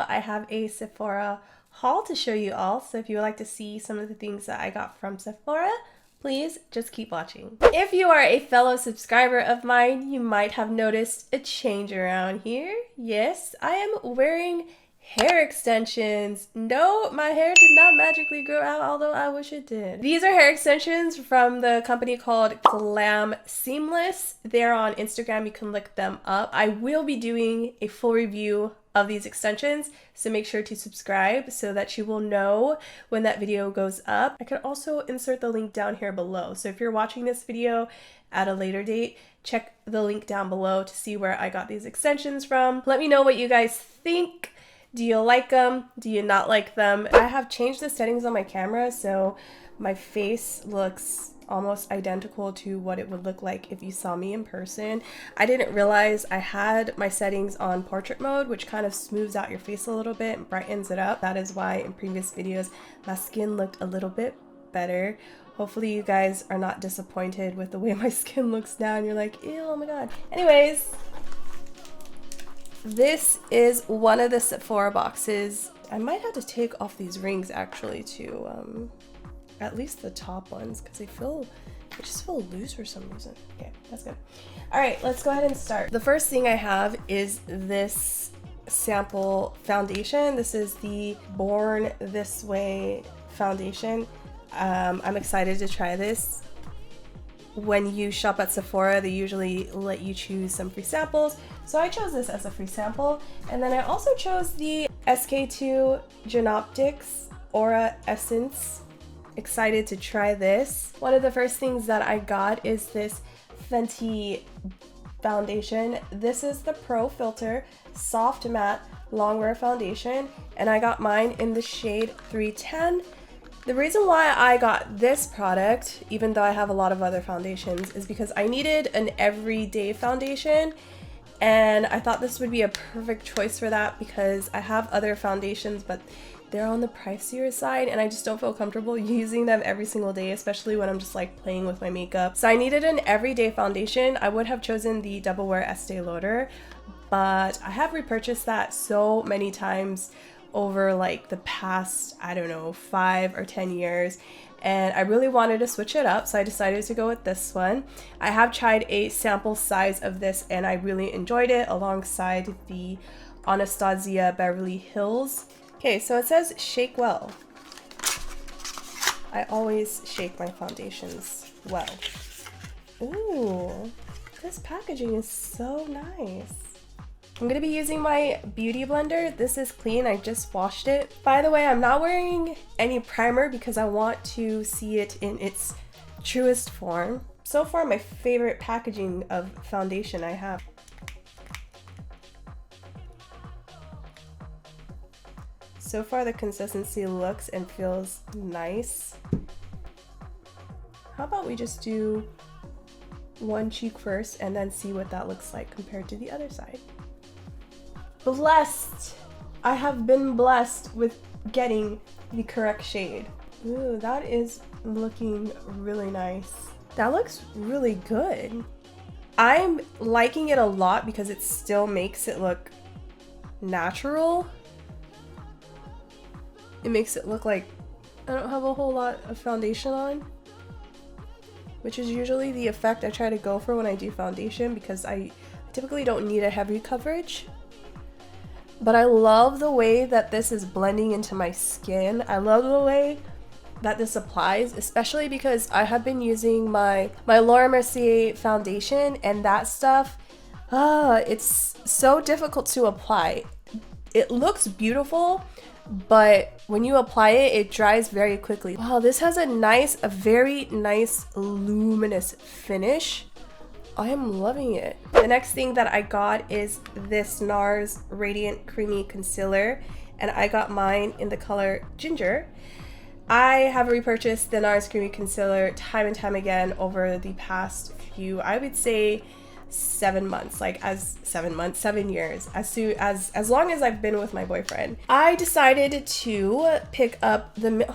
video, I have a Sephora haul to show you all. So if you would like to see some of the things that I got from Sephora, please just keep watching. If you are a fellow subscriber of mine, you might have noticed a change around here. Yes, I am wearing hair extensions. No, my hair did not magically grow out, although I wish it did. These are hair extensions from the company called Glam Seamless. They're on Instagram, you can look them up. I will be doing a full review of these extensions, so make sure to subscribe so that you will know when that video goes up. I could also insert the link down here below, so if you're watching this video at a later date, check the link down below to see where I got these extensions from. Let me know what you guys think. Do you like them? Do you not like them? I have changed the settings on my camera so my face looks almost identical to what it would look like if you saw me in person. I didn't realize I had my settings on portrait mode, which kind of smooths out your face a little bit and brightens it up. That is why in previous videos my skin looked a little bit better. Hopefully you guys are not disappointed with the way my skin looks now and you're like, ew, oh my god. Anyways, this is one of the Sephora boxes. I might have to take off these rings actually to at least the top ones because they just feel loose for some reason. Okay, that's good. All right, let's go ahead and start. The first thing I have is this sample foundation. This is the Born This Way foundation. I'm excited to try this. When you shop at Sephora, they usually let you choose some free samples. So I chose this as a free sample. And then I also chose the SK2 Genoptics Aura Essence. Excited to try this. One of the first things that I got is this Fenty foundation. This is the Pro Filt'r Soft Matte Longwear Foundation. And I got mine in the shade 310. The reason why I got this product, even though I have a lot of other foundations, is because I needed an everyday foundation, and I thought this would be a perfect choice for that because I have other foundations, but they're on the pricier side and I just don't feel comfortable using them every single day, especially when I'm just like playing with my makeup. So I needed an everyday foundation. I would have chosen the Double Wear Estee Lauder, but I have repurchased that so many times over like the past, I don't know, 5 or 10 years, and I really wanted to switch it up, so I decided to go with this one. I have tried a sample size of this and I really enjoyed it alongside the Anastasia Beverly Hills. Okay, so it says shake well. I always shake my foundations well. Ooh, this packaging is so nice. I'm going to be using my beauty blender. This is clean, I just washed it. By the way, I'm not wearing any primer because I want to see it in its truest form. So far, my favorite packaging of foundation I have. So far, the consistency looks and feels nice. How about we just do one cheek first and then see what that looks like compared to the other side. Blessed! I have been blessed with getting the correct shade. Ooh, that is looking really nice. That looks really good. I'm liking it a lot because it still makes it look natural. It makes it look like I don't have a whole lot of foundation on, which is usually the effect I try to go for when I do foundation because I typically don't need a heavy coverage. But I love the way that this is blending into my skin. I love the way that this applies, especially because I have been using my Laura Mercier foundation and that stuff, it's so difficult to apply. It looks beautiful, but when you apply it, it dries very quickly. Wow, this has a very nice luminous finish. I am loving it. The next thing that I got is this Nars Radiant Creamy Concealer, and I got mine in the color Ginger. I have repurchased the Nars Creamy Concealer time and time again over the past few, I would say 7 months, 7 years, as long as I've been with my boyfriend. I decided to pick up the,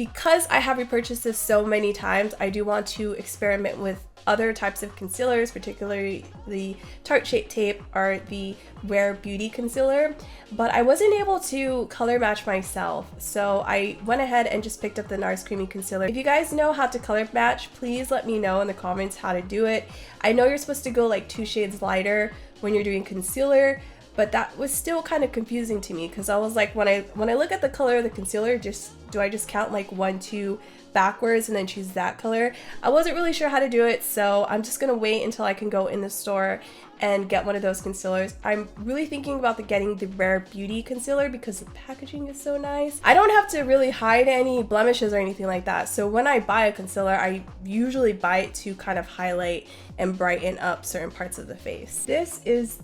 Because I have repurchased this so many times, I do want to experiment with other types of concealers, particularly the Tarte Shape Tape or the Rare Beauty Concealer, but I wasn't able to color match myself, so I went ahead and just picked up the Nars Creamy Concealer. If you guys know how to color match, please let me know in the comments how to do it. I know you're supposed to go like 2 shades lighter when you're doing concealer, but that was still kind of confusing to me because I was like, when I look at the color of the concealer, do I just count like 1, 2 backwards and then choose that color? I wasn't really sure how to do it, so I'm just gonna wait until I can go in the store and get one of those concealers. I'm really thinking about getting the Rare Beauty Concealer because the packaging is so nice. I don't have to really hide any blemishes or anything like that, so when I buy a concealer, I usually buy it to kind of highlight and brighten up certain parts of the face. This is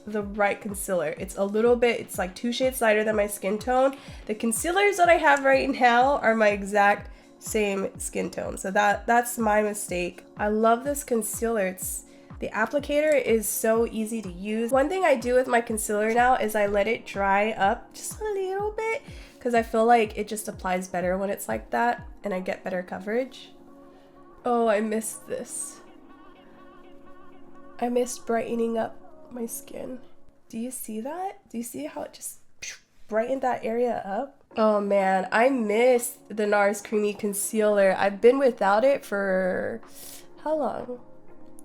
the right concealer. It's like 2 shades lighter than my skin tone. The concealers that I have right now are my exact same skin tone, so that's my mistake. I love this concealer. The applicator is so easy to use. One thing I do with my concealer now is I let it dry up just a little bit because I feel like it just applies better when it's like that and I get better coverage. Oh, I missed this. I missed brightening up my skin. Do you see that? Do you see how it just brightened that area up? Oh man, I miss the Nars Creamy Concealer. I've been without it for how long?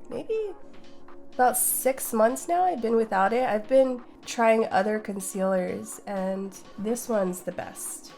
Maybe about 6 months now I've been without it. I've been trying other concealers and this one's the best.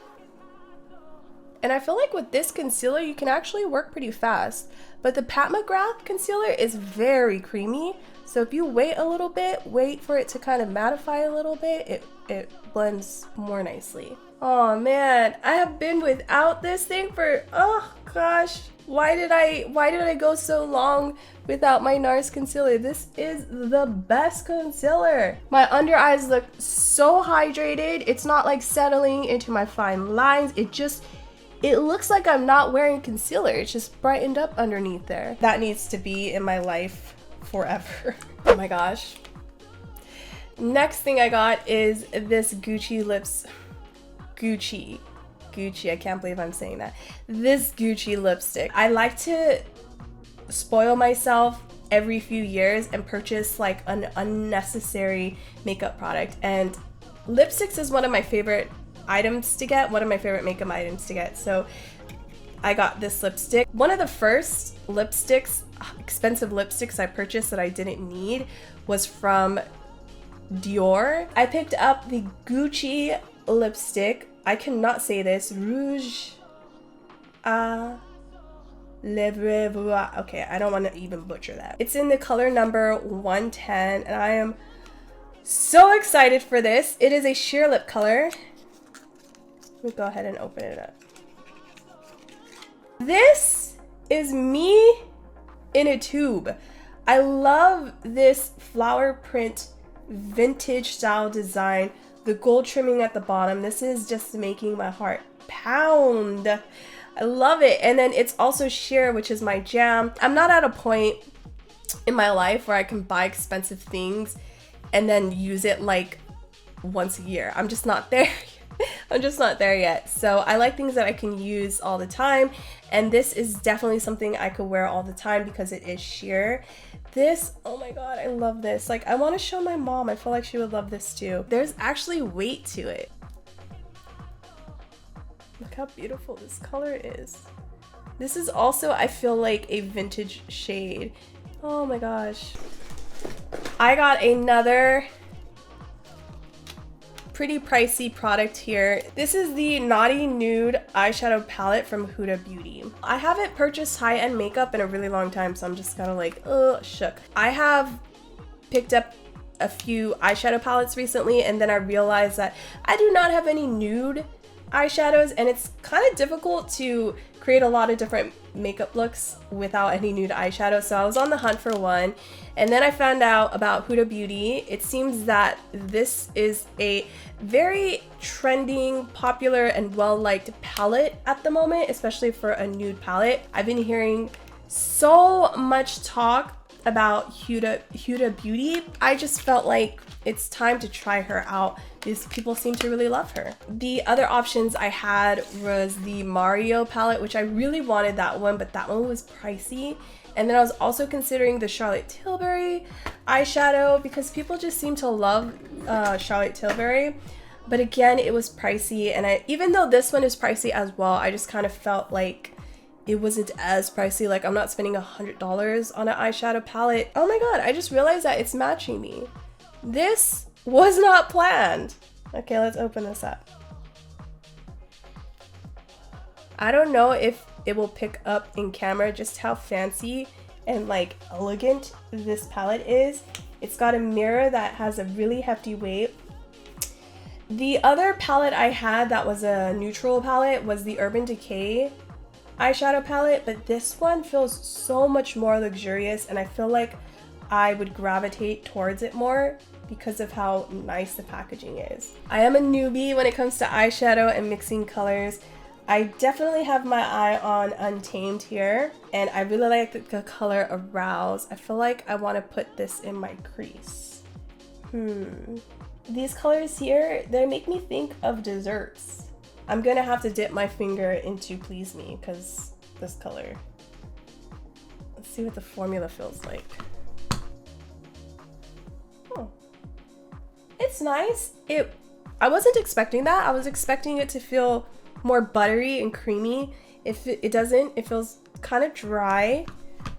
And I feel like with this concealer you can actually work pretty fast, but the Pat McGrath concealer is very creamy, so if you wait a little bit, wait for it to kind of mattify a little bit, it blends more nicely. Oh man, I have been without this thing for, oh gosh, why did I go so long without my Nars concealer? This is the best concealer. My under eyes look so hydrated. It's not like settling into my fine lines. It looks like I'm not wearing concealer. It's just brightened up underneath there. That needs to be in my life forever. Oh my gosh. Next thing I got is this Gucci lips. Gucci, I can't believe I'm saying that. This Gucci lipstick. I like to spoil myself every few years and purchase like an unnecessary makeup product. And lipsticks is one of my favorite items to get, one of my favorite makeup items to get. So I got this lipstick. One of the first lipsticks, expensive lipsticks I purchased that I didn't need was from Dior. I picked up the Gucci lipstick. I cannot say this. Rouge à lèvres. Okay, I don't want to even butcher that. It's in the color number 110 and I am so excited for this. It is a sheer lip color. Let me go ahead and open it up. This is me in a tube. I love this flower print vintage style design. The gold trimming at the bottom. This is just making my heart pound. I love it. And then it's also sheer, which is my jam. I'm not at a point in my life where I can buy expensive things and then use it like once a year. I'm just not there. I'm just not there yet. So I like things that I can use all the time. And this is definitely something I could wear all the time because it is sheer. This, oh my god, I love this. Like, I want to show my mom. I feel like she would love this too. There's actually weight to it. Look how beautiful this color is. This is also, I feel like, a vintage shade. Oh my gosh. I got another pretty pricey product here. This is the Naughty Nude eyeshadow palette from Huda Beauty. I haven't purchased high-end makeup in a really long time, so I'm just kind of like, shook. I have picked up a few eyeshadow palettes recently, and then I realized that I do not have any nude eyeshadows, and it's kind of difficult to create a lot of different makeup looks without any nude eyeshadow. So I was on the hunt for one, and then I found out about Huda Beauty. It seems that this is a very trending, popular, and well-liked palette at the moment, especially for a nude palette. I've been hearing so much talk about Huda Beauty. I just felt like it's time to try her out because people seem to really love her. The other options I had was the Mario palette, which I really wanted that one, but that one was pricey. And then I was also considering the Charlotte Tilbury eyeshadow because people just seem to love Charlotte Tilbury. But again, it was pricey, and even though this one is pricey as well, I just kind of felt like it wasn't as pricey. Like, I'm not spending $100 on an eyeshadow palette. Oh my god, I just realized that it's matching me. This was not planned. Okay, let's open this up. I don't know if it will pick up in camera just how fancy and like elegant this palette is. It's got a mirror that has a really hefty weight. The other palette I had that was a neutral palette was the Urban Decay eyeshadow palette, but this one feels so much more luxurious, and I feel like I would gravitate towards it more because of how nice the packaging is. I am a newbie when it comes to eyeshadow and mixing colors. I definitely have my eye on Untamed here, and I really like the color Arouse. I feel like I want to put this in my crease. These colors here, they make me think of desserts. I'm gonna have to dip my finger into Please Me because this color. Let's see what the formula feels like. Oh, it's nice. I wasn't expecting that. I was expecting it to feel more buttery and creamy. If it doesn't, it feels kind of dry.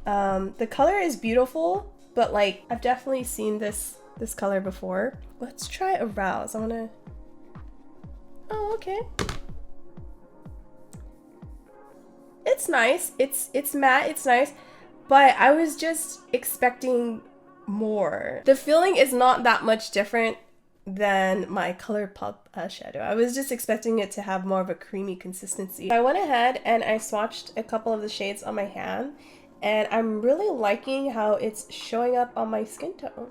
The color is beautiful, but like I've definitely seen this color before. Let's try Arouse. I wanna. Oh, okay. It's nice. It's matte. It's nice, but I was just expecting more. The feeling is not that much different than my ColourPop shadow. I was just expecting it to have more of a creamy consistency. I went ahead and I swatched a couple of the shades on my hand, and I'm really liking how it's showing up on my skin tone.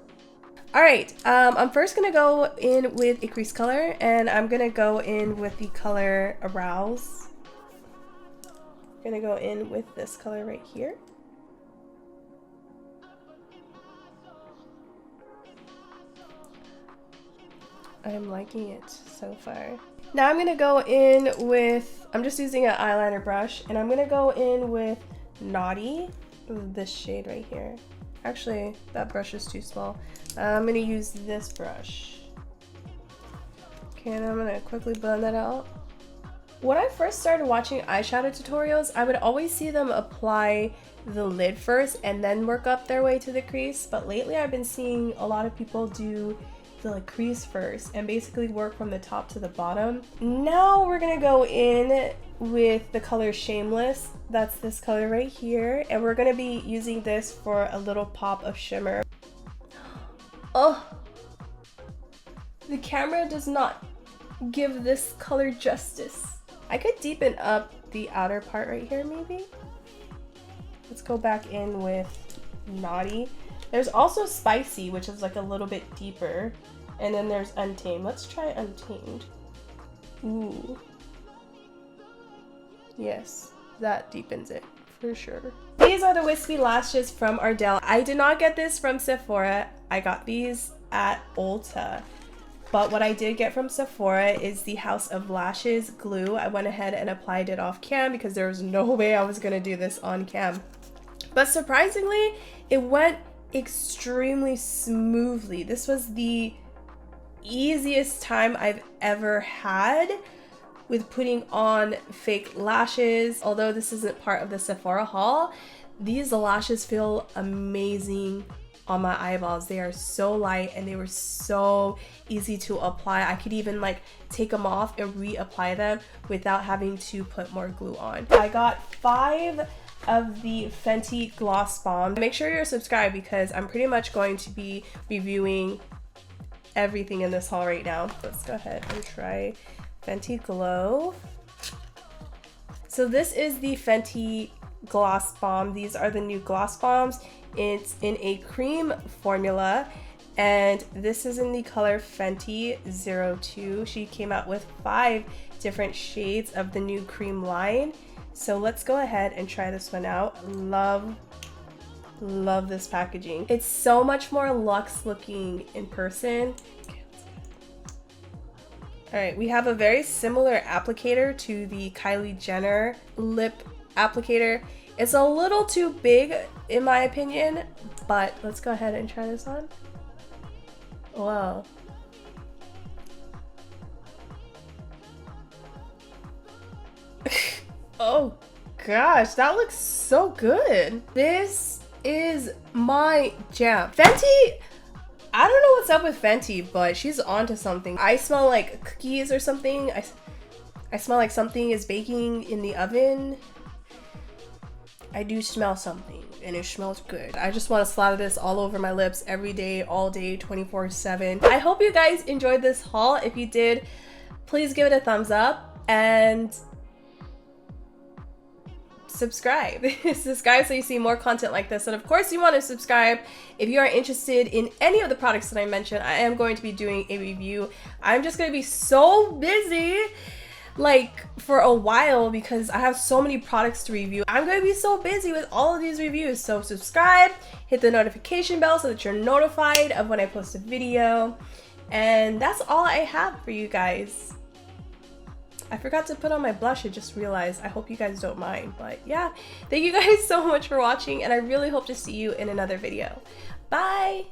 Alright, I'm first gonna go in with a crease color, and I'm gonna go in with the color Arouse. I'm gonna go in with this color right here. I'm liking it so far. Now I'm gonna go in with, I'm just using an eyeliner brush, and I'm gonna go in with Naughty, this shade right here. Actually, that brush is too small. I'm gonna use this brush. Okay, and I'm gonna quickly blend that out. When I first started watching eyeshadow tutorials, I would always see them apply the lid first and then work up their way to the crease, but lately I've been seeing a lot of people do the crease first and basically work from the top to the bottom. Now we're gonna go in with the color Shameless. That's this color right here, and we're gonna be using this for a little pop of shimmer. Oh, the camera does not give this color justice. I could deepen up the outer part right here maybe. Let's go back in with Naughty. There's also Spicy, which is like a little bit deeper. And then there's Untamed. Let's try Untamed. Ooh. Yes, that deepens it for sure. These are the wispy lashes from Ardell. I did not get this from Sephora. I got these at Ulta. But what I did get from Sephora is the House of Lashes glue. I went ahead and applied it off cam because there was no way I was gonna do this on cam. But surprisingly, it went extremely smoothly. This was the easiest time I've ever had with putting on fake lashes. Although this isn't part of the Sephora haul, these lashes feel amazing on my eyeballs. They are so light and they were so easy to apply. I could even like take them off and reapply them without having to put more glue on. I got 5 of the Fenty Gloss Bomb. Make sure you're subscribed because I'm pretty much going to be reviewing everything in this haul right now. Let's go ahead and try Fenty Glow. So this is the Fenty Gloss Bomb. These are the new Gloss Bombs. It's in a cream formula, and this is in the color Fenty 02. She came out with 5 different shades of the new cream line. So let's go ahead and try this one out. Love this packaging. It's so much more luxe looking in person. All right, we have a very similar applicator to the Kylie Jenner lip applicator. It's a little too big in my opinion, but let's go ahead and try this on. Wow. Oh gosh, that looks so good. This is my jam. Fenty, I don't know what's up with Fenty, but she's onto something. I smell like cookies or something. I smell like something is baking in the oven. I do smell something and it smells good. I just want to slather this all over my lips every day, all day, 24/7. I hope you guys enjoyed this haul. If you did, please give it a thumbs up and subscribe. Subscribe so you see more content like this. And of course you want to subscribe if you are interested in any of the products that I mentioned. I am going to be doing a review. I'm just going to be so busy like for a while because I have so many products to review. I'm going to be so busy with all of these reviews. So subscribe, hit the notification bell so that you're notified of when I post a video. And that's all I have for you guys. I forgot to put on my blush, I just realized. I hope you guys don't mind. But yeah, thank you guys so much for watching and I really hope to see you in another video. Bye!